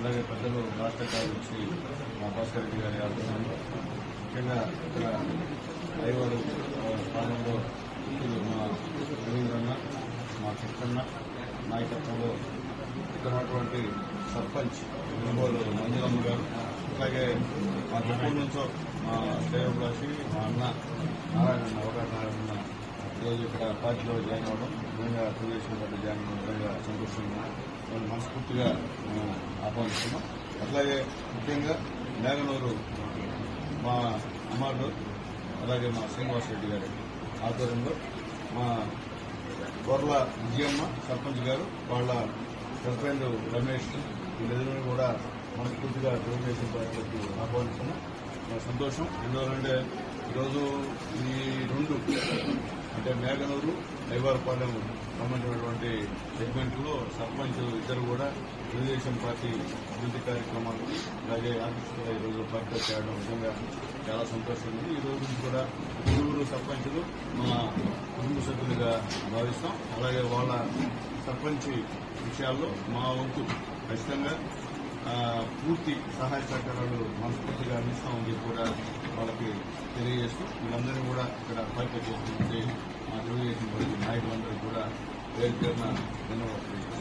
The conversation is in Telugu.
అలాగే పెద్దలు రాష్ట్ర కార్యదర్శి మా భాస్కర్ రెడ్డి గారి ఆధ్వర్యంలో ముఖ్యంగా ఇక్కడ ఐవారు స్థానంలో మా రవీంద్రన్న మా కృష్ణన్న నాయకత్వంలో ఇక్కడ ఉన్నటువంటి సర్పంచ్ నింబోలు మంజులమ్మ గారు, అలాగే మా ఎప్పటి నుంచో మా శ్రేయోభిలాషి మా అన్న నారాయణ అవకాశ నారాయణ ఈరోజు ఇక్కడ పార్టీలో జాయిన్ అవ్వడం, నిజంగా తెలుగుదేశం పార్టీ జాయిన్ అవ్వడం నిజంగా సంతోషంగా మేము మనస్ఫూర్తిగా ఆహ్వానిస్తున్నాం. అట్లాగే ముఖ్యంగా మేఘనూరు మా అమ్మాడు, అలాగే మా శ్రీనివాసరెడ్డి గారి ఆధ్వర్యంలో మా గొర్ల విజయమ్మ సర్పంచ్ గారు, వాళ్ళ హస్బెండ్ రమేష్, వీళ్ళిద్దరిని కూడా మనస్ఫూర్తిగా తెలుగుదేశం పార్టీకి ఆహ్వానిస్తున్నాం. సంతోషం. ఎందువల్లంటే ఈరోజు ఈ రెండు అంటే మేఘనూరు ఐవారపాలెం సంబంధించినటువంటి సెగ్మెంట్లో సర్పంచ్ ఇద్దరు కూడా తెలుగుదేశం పార్టీ అభివృద్ధి కార్యక్రమాలు అలాగే ఆఫీస్ కూడా ఈరోజు పార్టీ చేయడం నిజంగా చాలా సంతోషంగా ఉంది. ఈ రోజు నుంచి కూడా ఇరువురు సర్పంచులు మా కుటుంబ సభ్యులుగా భావిస్తాం. అలాగే వాళ్ళ సర్పంచ్ విషయాల్లో మా వంతు ఖచ్చితంగా పూర్తి సహాయ సహకారాలు మనస్ఫూర్తిగా అందిస్తామని చెప్పి కూడా వాళ్ళకి తెలియజేస్తూ వీళ్ళందరినీ కూడా ఇక్కడ పార్టీ చేస్తున్నట్టు మా తెలుగుదేశం పార్టీ నాయకులందరూ కూడా పేరు పేరున ధన్యవాదాలు.